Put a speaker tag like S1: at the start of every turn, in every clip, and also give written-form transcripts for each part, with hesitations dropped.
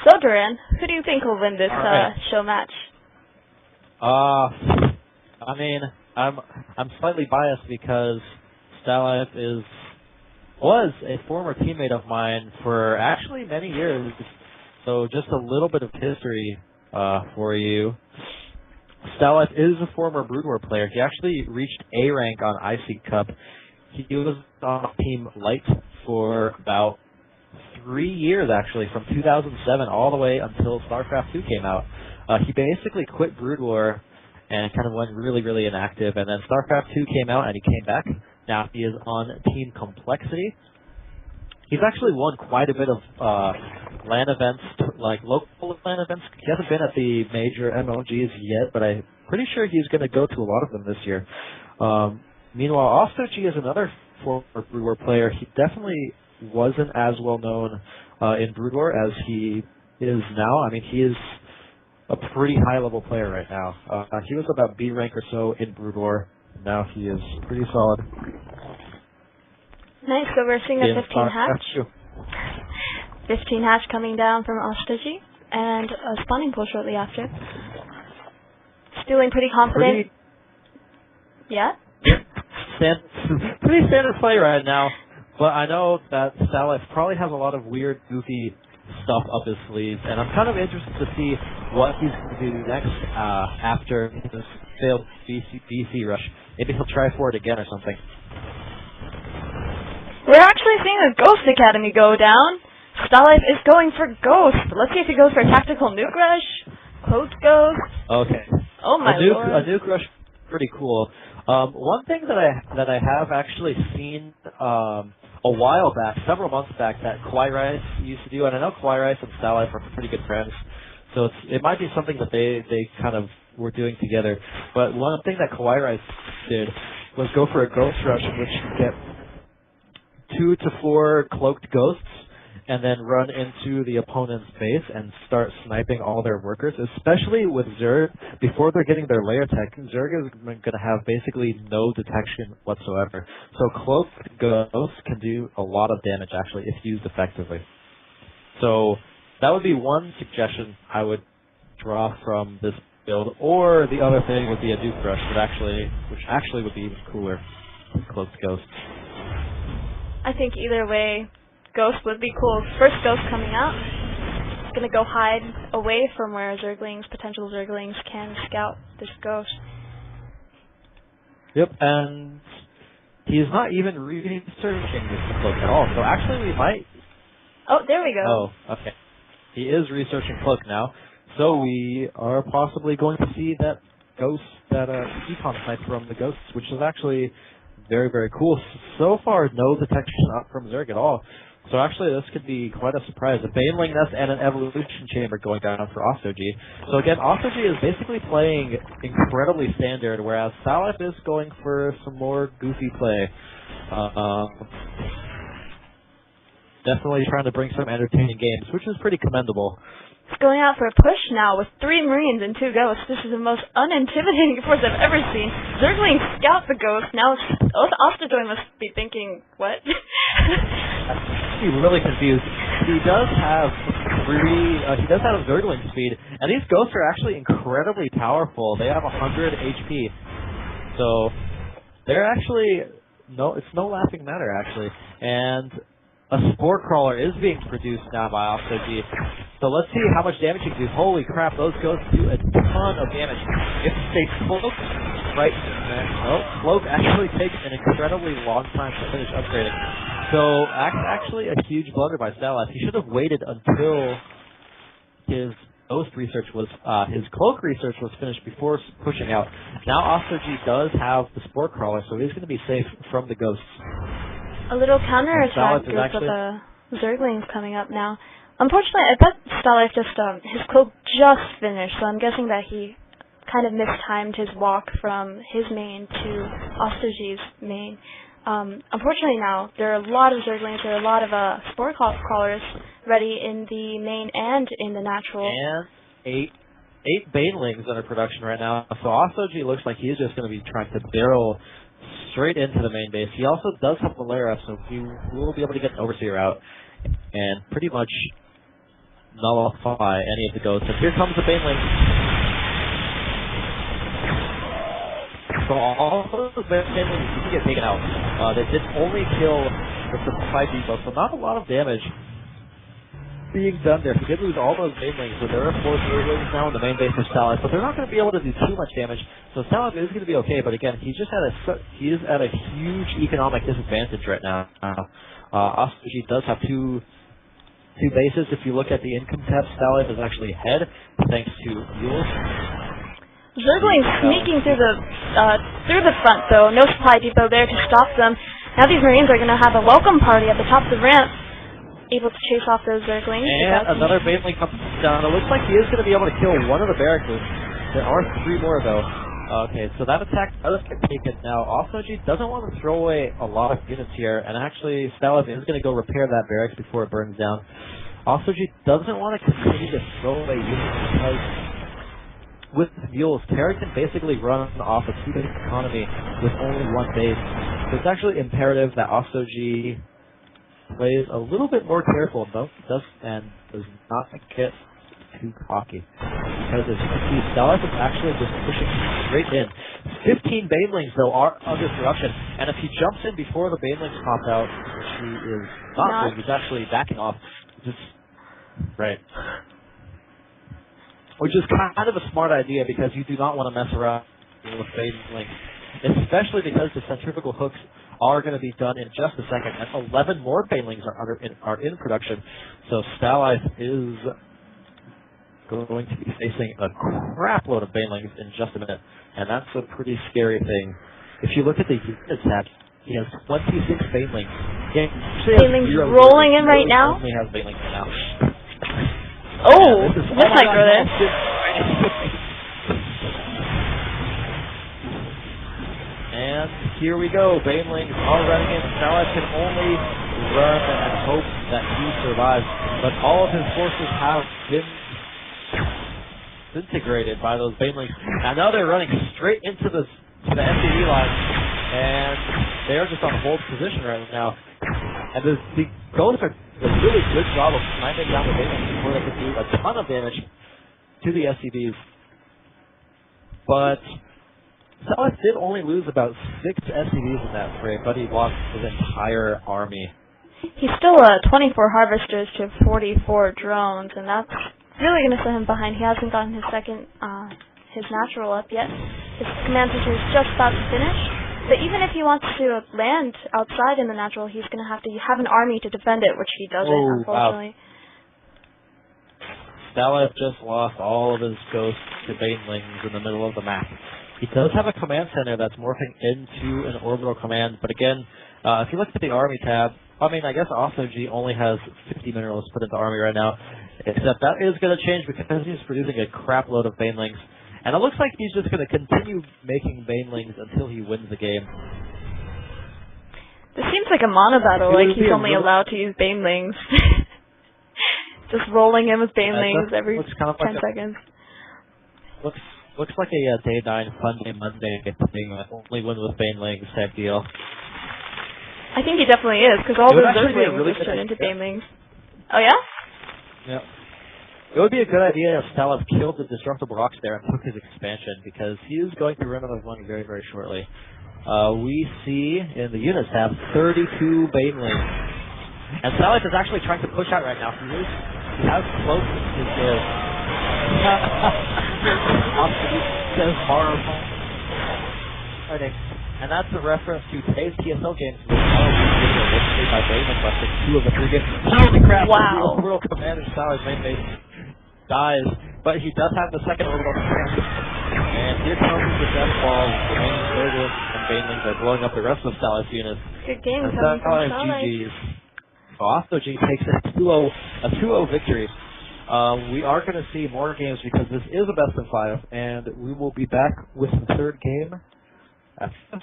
S1: So, Duran, who do you think will win this show match?
S2: I mean, I'm slightly biased because Stalife was a former teammate of mine for actually many years. So just a little bit of history for you. Stalife is a former Brood War player. He actually reached A rank on IC Cup. He was on Team Light for about 3 years, actually, from 2007 all the way until StarCraft 2 came out. He basically quit Brood War and kind of went really, really inactive. And then StarCraft 2 came out and he came back. Now he is on Team Complexity. He's actually won quite a bit of LAN events, like local LAN events. He hasn't been at the major MLGs yet, but I'm pretty sure he's going to go to a lot of them this year. Meanwhile, G is another former Brood War player. He definitely wasn't as well known in Brood War as he is now. I mean, he is a pretty high-level player right now. He was about B rank or so in Brood War. Now he is pretty solid.
S1: Nice, so we're seeing a 15 hatch. 15 hatch coming down from G, and a spawning pool shortly after. Feeling pretty confident. Yeah?
S2: Pretty standard play right now, but I know that Stalife probably has a lot of weird, goofy stuff up his sleeves, and I'm kind of interested to see what he's going to do next after this failed BC rush. Maybe he'll try for it again or something.
S1: We're actually seeing a Ghost Academy go down. Stalife is going for Ghost. Let's see if he goes for a Tactical Nuke Rush. Cloaked Ghost.
S2: Okay.
S1: Oh my lord.
S2: A Nuke Rush, pretty cool. One thing that I have actually seen a while back, several months back, that Quirice used to do, and I know Quirice and Stalife are pretty good friends, so it might be something that they kind of were doing together. But one thing that Quirice did was go for a Ghost Rush in which you get 2 to 4 cloaked ghosts and then run into the opponent's base and start sniping all their workers, especially with Zerg. Before they're getting their layer tech, Zerg is going to have basically no detection whatsoever. So cloaked ghosts can do a lot of damage, actually, if used effectively. So that would be one suggestion I would draw from this build. Or the other thing would be a Nuke Rush, which actually would be even cooler than cloaked ghosts.
S1: I think either way, Ghost would be cool. First Ghost coming out. It's going to go hide away from where potential Zerglings can scout this Ghost.
S2: Yep, and he's not even researching this cloak at all. So actually we might...
S1: Oh, there we go.
S2: Oh, okay. He is researching cloak now. So we are possibly going to see that Ghost, that econ snipe from the Ghosts, which is actually very, very cool. So far, no detection up from Zerg at all. So actually, this could be quite a surprise. A Baneling Nest and an Evolution Chamber going down for G. So again, G is basically playing incredibly standard, whereas Stalife is going for some more goofy play. Definitely trying to bring some entertaining games, which is pretty commendable.
S1: It's going out for a push now with 3 Marines and 2 Ghosts. This is the most unintimidating force I've ever seen. Zerglings scout the Ghost. Now Osterjoy must be thinking, what?
S2: He's really confused. He does have Zergling speed, and these Ghosts are actually incredibly powerful. They have 100 HP. So they're actually it's no laughing matter actually. And a Spore Crawler is being produced now by G. So let's see how much damage he can do. Holy crap, those Ghosts do a ton of damage. If they cloak right Cloak actually takes an incredibly long time to finish upgrading. So actually a huge blunder by Stalife. He should have waited until his Ghost research was his Cloak research was finished before pushing out. Now G does have the Spore Crawler, so he's going to be safe from the Ghosts.
S1: A little counterattack goes with the Zerglings coming up now. Unfortunately, I bet Stalife his cloak just finished, so I'm guessing that he kind of mistimed his walk from his main to G's main. Unfortunately now, there are a lot of Zerglings, there are a lot of Spore Crawlers ready in the main and in the natural.
S2: And 8 Banelings under production right now, so G looks like he's just going to be trying to barrel straight into the main base. He also does have Valera, so he will be able to get an Overseer out and pretty much nullify any of the ghosts. And here comes the Baneling. So all of those Banelings didn't get taken out. They did only kill the supply depot, so not a lot of damage being done there. He did lose all those Banelings, so there are 4 Zerglings now in the main base for Stallion, but they're not going to be able to do too much damage. So Stallion is going to be okay, but again, he is at a huge economic disadvantage right now. Ostoji does have two bases. If you look at the income tab, Stallion is actually ahead thanks to Mules.
S1: Zerglings sneaking through the front though. No supply depot there to stop them. Now these Marines are going to have a welcome party at the top of the ramp, able to chase off those Zerglings.
S2: And another Baneling comes down. It looks like he is going to be able to kill one of the barracks. There are 3 more though. Okay, so that attack does get taken. Now, Ostoji doesn't want to throw away a lot of units here, and actually, Stallion is going to go repair that barracks before it burns down. Ostoji doesn't want to continue to throw away units because with Mules, Terra can basically run off a 2-base economy with only 1 base. So it's actually imperative that Ostoji plays a little bit more careful and does not get too cocky. Because as you can see, Stallion is actually just pushing straight in. 15 Banelings, though, are under production, and if he jumps in before the Banelings pop out, which he is not doing, he's actually backing off. Right. Which is kind of a smart idea because you do not want to mess around with Banelings, especially because the centrifugal hooks are going to be done in just a second, and 11 more Banelings are in production. So Stallion is going to be facing a crap load of Banelings in just a minute, and that's a pretty scary thing. If you look at the unit tab, he has 26 Banelings.
S1: Banelings rolling in right now?
S2: He has Banelings right now.
S1: Oh, this might go there.
S2: And here we go. Banelings are running in. Stallion can only run and hope that he survives, but all of his forces have been disintegrated by those Banelings. And now they're running straight into the SCV line, and they are just on hold position right now. And the Ghosts are doing a really good job of sniping down the Banelings before they can do a ton of damage to the SCVs. But Stallion did only lose about 6 SCVs in that fray, but he lost his entire army.
S1: He's still 24 harvesters to 44 drones, and that's really going to set him behind. He hasn't gotten his his natural up yet. His command center is just about to finish. But even if he wants to land outside in the natural, he's going to have an army to defend it, which he doesn't, unfortunately.
S2: Wow. Stallion just lost all of his ghosts to Banelings in the middle of the map. He does have a command center that's morphing into an orbital command, but again, if you look at the army tab, I mean, I guess Ostoji only has 50 minerals put into army right now, except that is going to change because he's producing a crap load of Banelings. And it looks like he's just going to continue making Banelings until he wins the game.
S1: This seems like a mono battle, like he's only allowed to use Banelings. Just rolling in with Banelings every 10 seconds.
S2: Looks like a day 9 fun day Monday thing, only win with Banelings type deal.
S1: I think he definitely is, because all those Zerglings just turn into Banelings. Oh yeah?
S2: Yeah. It would be a good idea if Stallion killed the Disruptible Rocks there and took his expansion, because he is going to run out of money very, very shortly. We see in the units tab 32 Banelings. And Stallion is actually trying to push out right now. He has close his and that's a reference to today's TSL games, which was played by Raymond Weston, 2 of the 3 games. Holy crap!
S1: Wow!
S2: The orbital command in Stallion's main base dies, but he does have the second orbital command. And here comes the death ball. The main Zerglings and Banelings are blowing up the rest of Stallion's units.
S1: Good game coming from Stallion.
S2: GG's. So Ostoji takes a 2-0 victory. We are going to see more games because this is a best of 5, and we will be back with the 3rd game after this.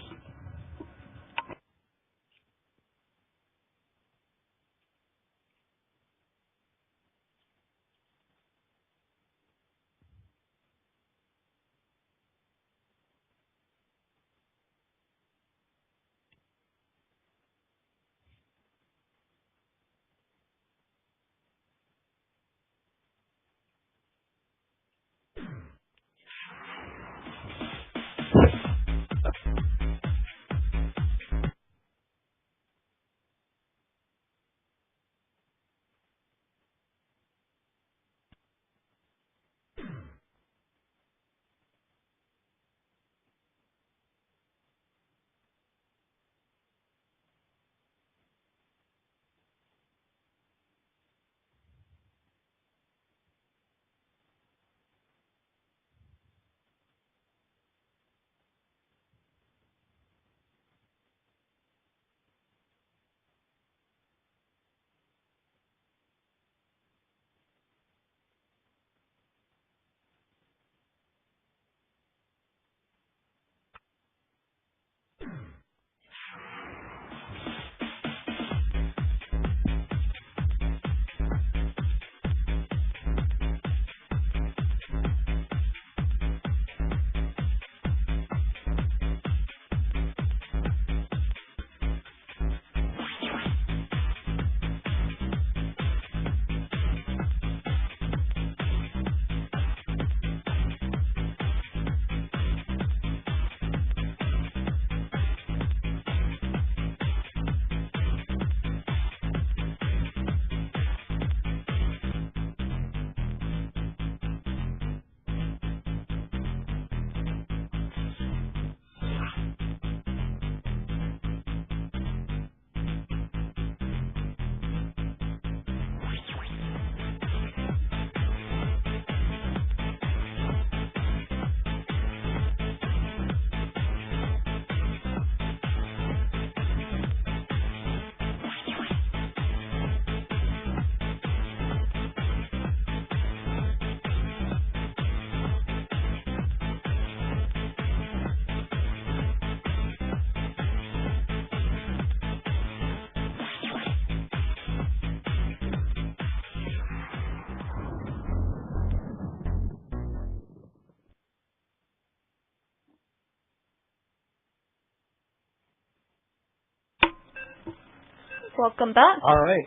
S1: Welcome back.
S2: All right.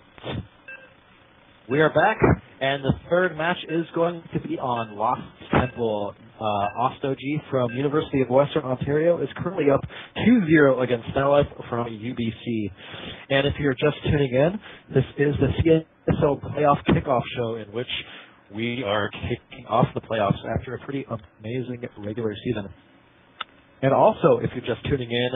S2: We are back, and the third match is going to be on Lost Temple. Ostoji from University of Western Ontario is currently up 2-0 against Starlife from UBC. And if you're just tuning in, this is the CSO Playoff Kickoff show in which we are kicking off the playoffs after a pretty amazing regular season. And also, if you're just tuning in,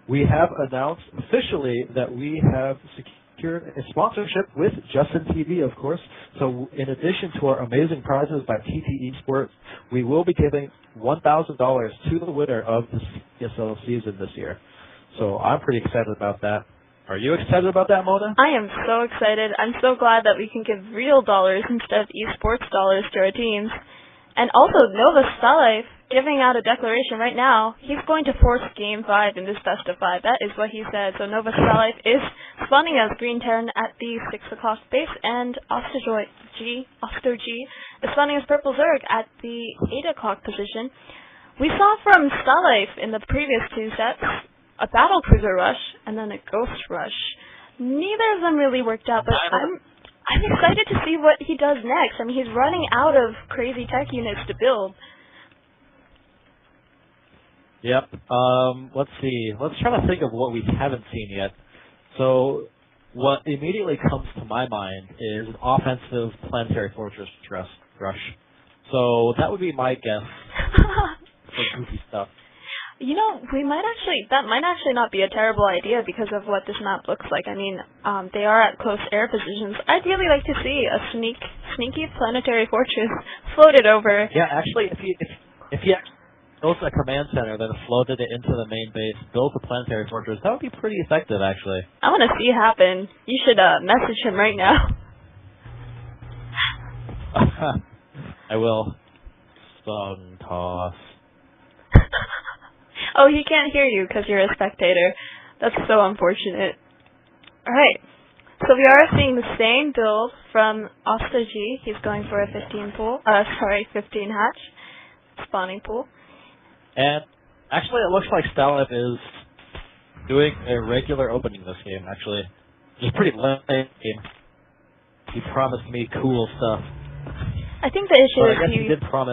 S2: we have announced officially that we have secured a sponsorship with Justin TV, of course. So in addition to our amazing prizes by TT Esports, we will be giving $1,000 to the winner of the CSL season this year. So I'm pretty excited about that. Are you excited about that, Mona?
S1: I am so excited. I'm so glad that we can give real dollars instead of esports dollars to our teams. And also, Nova Starlife giving out a declaration right now. He's going to force Game 5 in this best of 5. That is what he said. So Nova Starlife is spawning as Green Terran at the 6 o'clock base, and Ostoji is spawning as Purple Zerg at the 8 o'clock position. We saw from Starlife in the previous 2 sets a Battle Cruiser rush and then a Ghost rush. Neither of them really worked out, but I'm excited to see what he does next. I mean, he's running out of crazy tech units to build.
S2: Yep. Let's see. Let's try to think of what we haven't seen yet. So what immediately comes to my mind is an offensive Planetary Fortress rush. So that would be my guess for goofy stuff.
S1: You know, that might actually not be a terrible idea because of what this map looks like. I mean, they are at close air positions. I'd really like to see a sneaky Planetary Fortress floated over.
S2: Yeah, actually, if he actually built a command center, then floated it into the main base, built a Planetary Fortress, that would be pretty effective, actually.
S1: I want to see it happen. You should message him right now.
S2: I will. Sun toss.
S1: Oh, he can't hear you because you're a spectator. That's so unfortunate. Alright, so we are seeing the same build from Ostoji. He's going for a 15 hatch spawning pool.
S2: And actually it looks like Starlife is doing a regular opening this game, actually. Just pretty lame game. He promised me cool stuff.
S1: I think the issue
S2: but
S1: is
S2: I guess he did promise